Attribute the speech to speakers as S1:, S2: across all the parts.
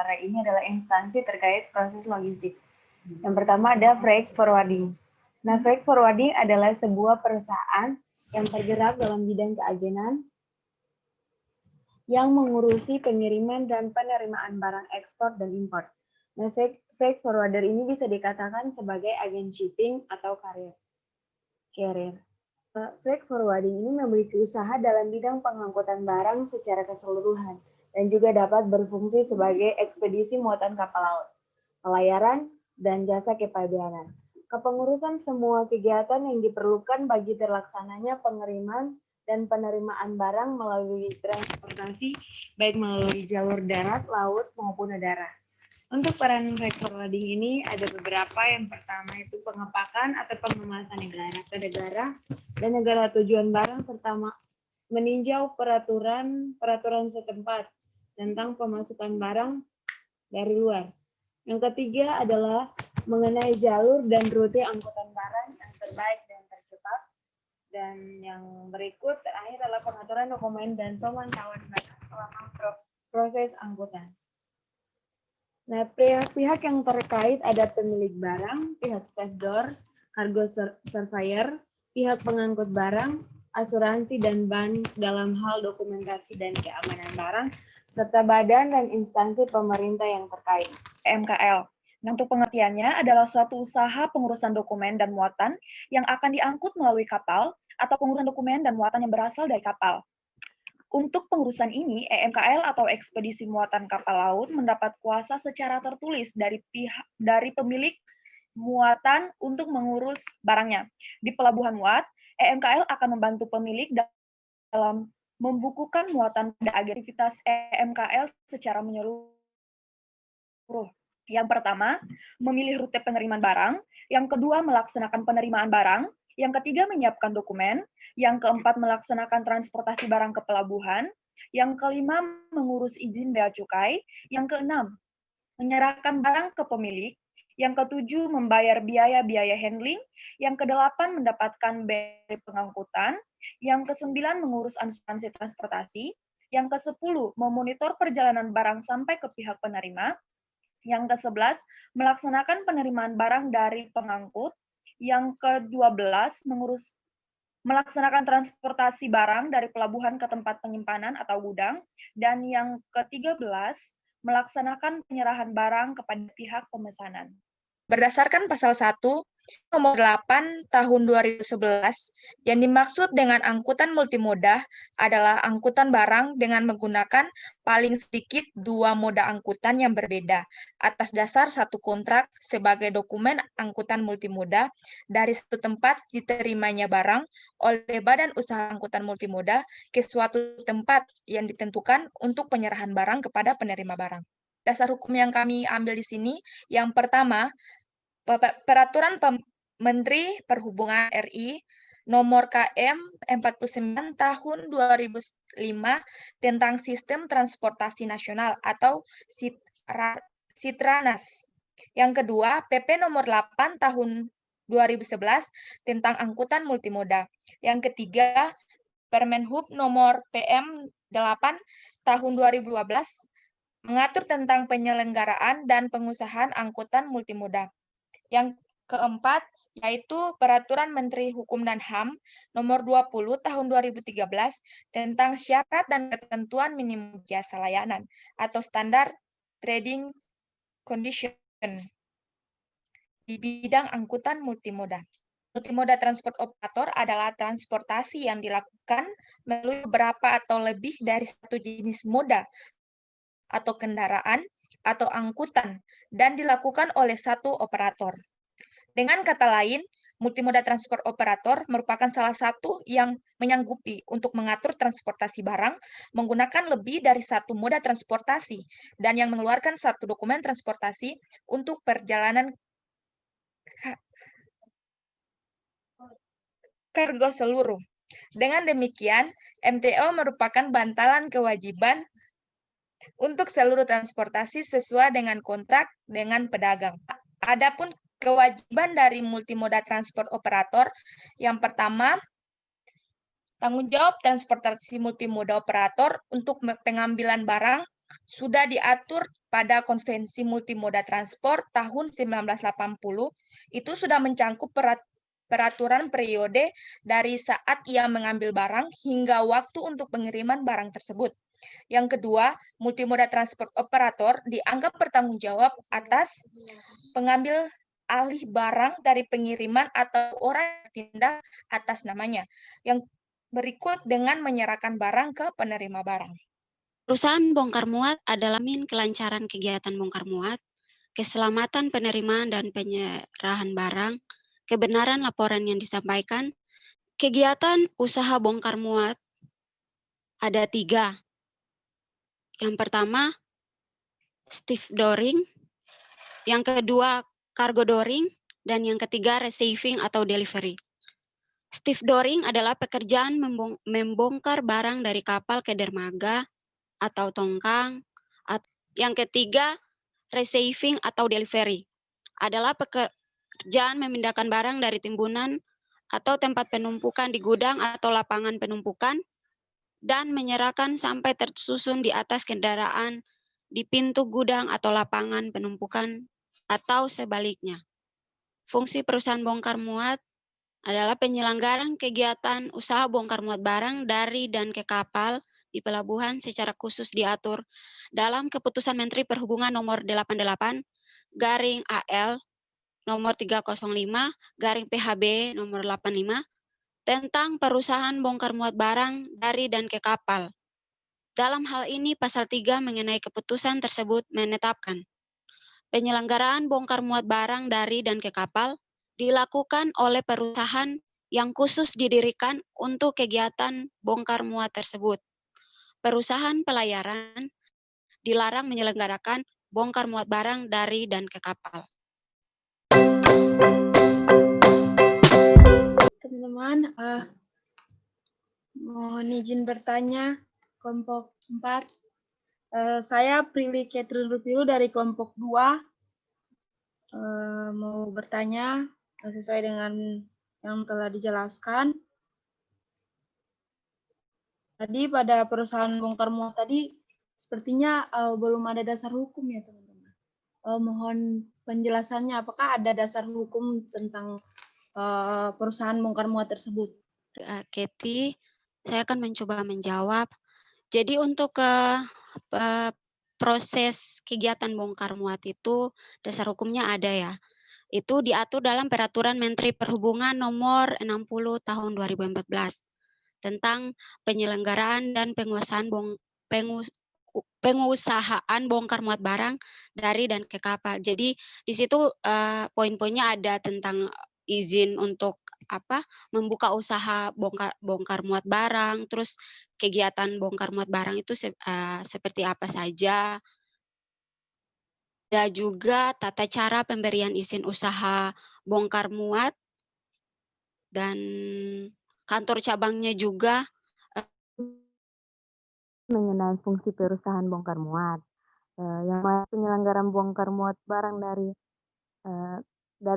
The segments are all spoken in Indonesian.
S1: pembicara ini adalah instansi terkait proses logistik. Yang pertama ada freight forwarding. Nah, freight forwarding adalah sebuah perusahaan yang bergerak dalam bidang keagenan yang mengurusi pengiriman dan penerimaan barang ekspor dan impor. Nah, freight forwarder ini bisa dikatakan sebagai agen shipping atau carrier. Freight forwarding ini memiliki usaha dalam bidang pengangkutan barang secara keseluruhan dan juga dapat berfungsi sebagai ekspedisi muatan kapal laut, pelayaran, dan jasa kepabeanan. Kepengurusan semua kegiatan yang diperlukan bagi terlaksananya pengiriman dan penerimaan barang melalui transportasi, baik melalui jalur darat, laut, maupun udara. Untuk peran freight forwarding ini ada beberapa. Yang pertama itu pengepakan atau pengemasan negara ke negara dan negara tujuan barang serta meninjau peraturan setempat tentang pemasukan barang dari luar. Yang ketiga adalah mengenai jalur dan rute angkutan barang yang terbaik dan tercepat. Dan yang berikut terakhir adalah pengaturan dokumen dan pemantauan barang selama proses angkutan. Nah, pihak yang terkait ada pemilik barang, pihak vendor, cargo surveyor, pihak pengangkut barang, asuransi dan bank dalam hal dokumentasi dan keamanan barang, serta badan dan instansi pemerintah yang terkait.
S2: EMKL. Nah, untuk pengertiannya adalah suatu usaha pengurusan dokumen dan muatan yang akan diangkut melalui kapal atau pengurusan dokumen dan muatan yang berasal dari kapal. Untuk pengurusan ini, EMKL atau ekspedisi muatan kapal laut mendapat kuasa secara tertulis dari pemilik muatan untuk mengurus barangnya. Di pelabuhan muat, EMKL akan membantu pemilik dalam membukukan muatan pada aktivitas EMKL secara menyeluruh. Yang pertama, memilih rute pengiriman barang. Yang kedua, melaksanakan penerimaan barang. Yang ketiga, menyiapkan dokumen. Yang keempat, melaksanakan transportasi barang ke pelabuhan. Yang kelima, mengurus izin bea cukai. Yang keenam, menyerahkan barang ke pemilik. Yang ketujuh, membayar biaya-biaya handling. Yang kedelapan, mendapatkan biaya pengangkutan. Yang kesembilan, mengurus asuransi transportasi. Yang kesepuluh, memonitor perjalanan barang sampai ke pihak penerima. Yang ke-11, melaksanakan penerimaan barang dari pengangkut. Yang ke-12, melaksanakan transportasi barang dari pelabuhan ke tempat penyimpanan atau gudang. Dan yang ke-13, melaksanakan penyerahan barang kepada pihak pemesanan.
S3: Berdasarkan pasal 1 nomor 8 tahun 2011, yang dimaksud dengan angkutan multimoda adalah angkutan barang dengan menggunakan paling sedikit 2 moda angkutan yang berbeda atas dasar satu kontrak sebagai dokumen angkutan multimoda dari satu tempat diterimanya barang oleh badan usaha angkutan multimoda ke suatu tempat yang ditentukan untuk penyerahan barang kepada penerima barang. Dasar hukum yang kami ambil di sini, yang pertama, Peraturan Menteri Perhubungan RI Nomor KM 49 Tahun 2005 tentang Sistem Transportasi Nasional atau Sitranas. Yang kedua, PP Nomor 8 Tahun 2011 tentang Angkutan Multimoda. Yang ketiga, Permenhub Nomor PM 8 Tahun 2012 mengatur tentang penyelenggaraan dan pengusahaan angkutan multimoda. Yang keempat, yaitu Peraturan Menteri Hukum dan HAM Nomor 20 Tahun 2013 tentang syarat dan ketentuan minimum jasa layanan atau standar trading condition di bidang angkutan multimoda. Multimoda transport operator adalah transportasi yang dilakukan melalui beberapa atau lebih dari satu jenis moda atau kendaraan atau angkutan dan dilakukan oleh satu operator. Dengan kata lain, multimoda transport operator merupakan salah satu yang menyanggupi untuk mengatur transportasi barang menggunakan lebih dari satu moda transportasi dan yang mengeluarkan satu dokumen transportasi untuk perjalanan kargo seluruh. Dengan demikian, MTO merupakan bantalan kewajiban untuk seluruh transportasi sesuai dengan kontrak dengan pedagang. Adapun kewajiban dari multimoda transport operator, yang pertama, tanggung jawab transportasi multimoda operator untuk pengambilan barang sudah diatur pada Konvensi Multimoda Transport tahun 1980, itu sudah mencangkup peraturan periode dari saat ia mengambil barang hingga waktu untuk pengiriman barang tersebut. Yang kedua, multimoda transport operator dianggap bertanggung jawab atas pengambil alih barang dari pengiriman atau orang yang bertindak atas namanya. Yang berikut dengan menyerahkan barang ke penerima barang.
S4: Perusahaan bongkar muat adalah kelancaran kegiatan bongkar muat, keselamatan penerimaan dan penyerahan barang, kebenaran laporan yang disampaikan. Kegiatan usaha bongkar muat ada 3. Yang pertama, stevedoring, yang kedua, cargo dooring, dan yang ketiga, receiving atau delivery. Stevedoring adalah pekerjaan membongkar barang dari kapal ke dermaga atau tongkang. Yang ketiga, receiving atau delivery adalah pekerjaan memindahkan barang dari timbunan atau tempat penumpukan di gudang atau lapangan penumpukan dan menyerahkan sampai tersusun di atas kendaraan di pintu gudang atau lapangan penumpukan atau sebaliknya. Fungsi perusahaan bongkar muat adalah penyelenggaraan kegiatan usaha bongkar muat barang dari dan ke kapal di pelabuhan secara khusus diatur dalam Keputusan Menteri Perhubungan nomor 88 garing AL nomor 305 garing PHB nomor 85 tentang perusahaan bongkar muat barang dari dan ke kapal. Dalam hal ini pasal 3 mengenai keputusan tersebut menetapkan penyelenggaraan bongkar muat barang dari dan ke kapal dilakukan oleh perusahaan yang khusus didirikan untuk kegiatan bongkar muat tersebut. Perusahaan pelayaran dilarang menyelenggarakan bongkar muat barang dari dan ke kapal.
S5: Teman-teman, mohon izin bertanya, kelompok 4. Saya Prilly Catherine Rupilu dari kelompok 2. Mau bertanya sesuai dengan yang telah dijelaskan. Tadi pada perusahaan bongkar muat tadi sepertinya belum ada dasar hukum ya teman-teman. Mohon penjelasannya, apakah ada dasar hukum tentang perusahaan bongkar muat tersebut?
S4: Katie, saya akan mencoba menjawab. Jadi untuk proses kegiatan bongkar muat itu dasar hukumnya ada ya. Itu diatur dalam Peraturan Menteri Perhubungan nomor 60 tahun 2014 tentang penyelenggaraan dan penguasaan pengusahaan bongkar muat barang dari dan ke kapal. Jadi di situ poin-poinnya ada tentang izin untuk membuka usaha bongkar muat barang, terus kegiatan bongkar muat barang itu seperti apa saja. Ada juga tata cara pemberian izin usaha bongkar muat dan kantor cabangnya juga
S1: mengenai fungsi perusahaan bongkar muat. Yang mana penyelenggaraan bongkar muat barang dari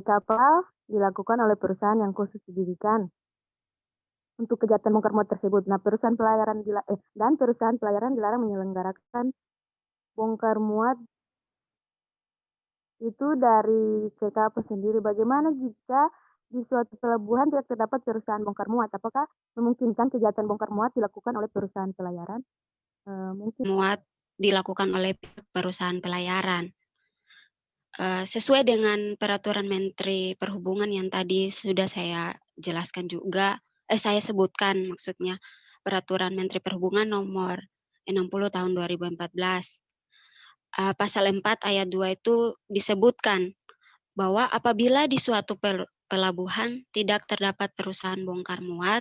S1: kapal dilakukan oleh perusahaan yang khusus didirikan untuk kegiatan bongkar muat tersebut. Nah, perusahaan pelayaran dilarang menyelenggarakan bongkar muat itu dari kapal sendiri. Bagaimana jika di suatu pelabuhan tidak terdapat perusahaan bongkar muat? Apakah memungkinkan kegiatan bongkar muat dilakukan oleh perusahaan pelayaran? Mungkin
S4: muat dilakukan oleh perusahaan pelayaran. Sesuai dengan Peraturan Menteri Perhubungan yang tadi sudah saya jelaskan juga, saya sebutkan maksudnya, Peraturan Menteri Perhubungan nomor 60 tahun 2014. Pasal 4 ayat 2 itu disebutkan bahwa apabila di suatu pelabuhan tidak terdapat perusahaan bongkar muat,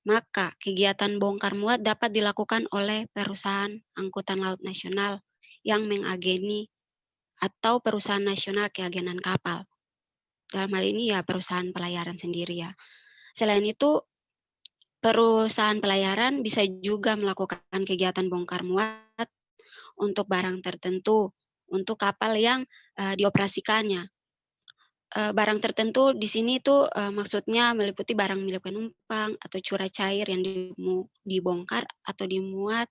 S4: maka kegiatan bongkar muat dapat dilakukan oleh perusahaan angkutan laut nasional yang mengageni atau perusahaan nasional keagenan kapal. Dalam hal ini ya perusahaan pelayaran sendiri ya. Selain itu, perusahaan pelayaran bisa juga melakukan kegiatan bongkar muat untuk barang tertentu, untuk kapal yang dioperasikannya. Barang tertentu di sini itu maksudnya meliputi barang milik penumpang atau curah cair yang dibongkar atau dimuat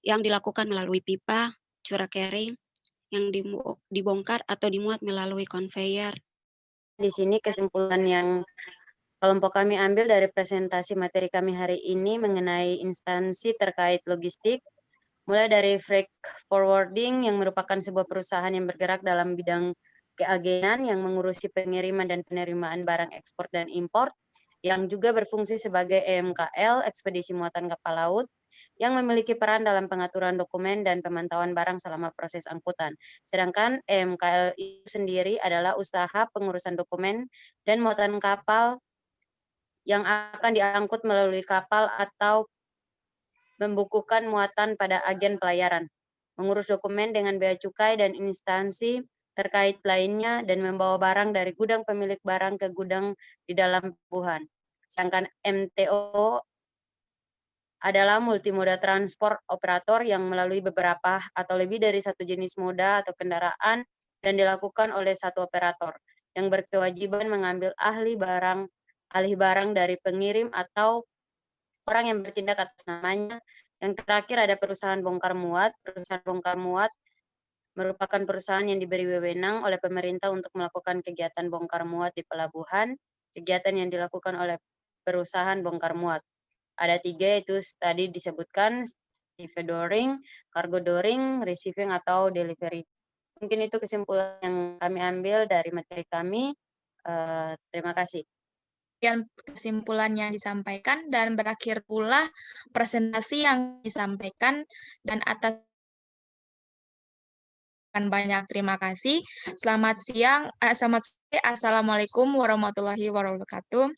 S4: yang dilakukan melalui pipa, curah carrying, yang dibongkar atau dimuat melalui conveyor. Di sini kesimpulan yang kelompok kami ambil dari presentasi materi kami hari ini mengenai instansi terkait logistik, mulai dari freight forwarding yang merupakan sebuah perusahaan yang bergerak dalam bidang keagenan yang mengurusi pengiriman dan penerimaan barang ekspor dan impor, yang juga berfungsi sebagai EMKL, ekspedisi muatan kapal laut, yang memiliki peran dalam pengaturan dokumen dan pemantauan barang selama proses angkutan. Sedangkan EMKL itu sendiri adalah usaha pengurusan dokumen dan muatan kapal yang akan diangkut melalui kapal atau membukukan muatan pada agen pelayaran, mengurus dokumen dengan bea cukai dan instansi terkait lainnya, dan membawa barang dari gudang pemilik barang ke gudang di dalam pelabuhan. Sedangkan MTO adalah multimoda transport operator yang melalui beberapa atau lebih dari satu jenis moda atau kendaraan dan dilakukan oleh satu operator yang berkewajiban mengambil alih barang dari pengirim atau orang yang bertindak atas namanya. Yang terakhir ada perusahaan bongkar muat. Perusahaan bongkar muat merupakan perusahaan yang diberi wewenang oleh pemerintah untuk melakukan kegiatan bongkar muat di pelabuhan. Kegiatan yang dilakukan oleh perusahaan bongkar muat ada 3, yaitu tadi disebutkan stevedoring, cargo dooring, receiving atau delivery. Mungkin itu kesimpulan yang kami ambil dari materi kami. Terima kasih.
S3: Sekian kesimpulan yang disampaikan dan berakhir pula presentasi yang disampaikan, dan atas banyak terima kasih. Selamat siang, selamat sore, Assalamualaikum warahmatullahi wabarakatuh.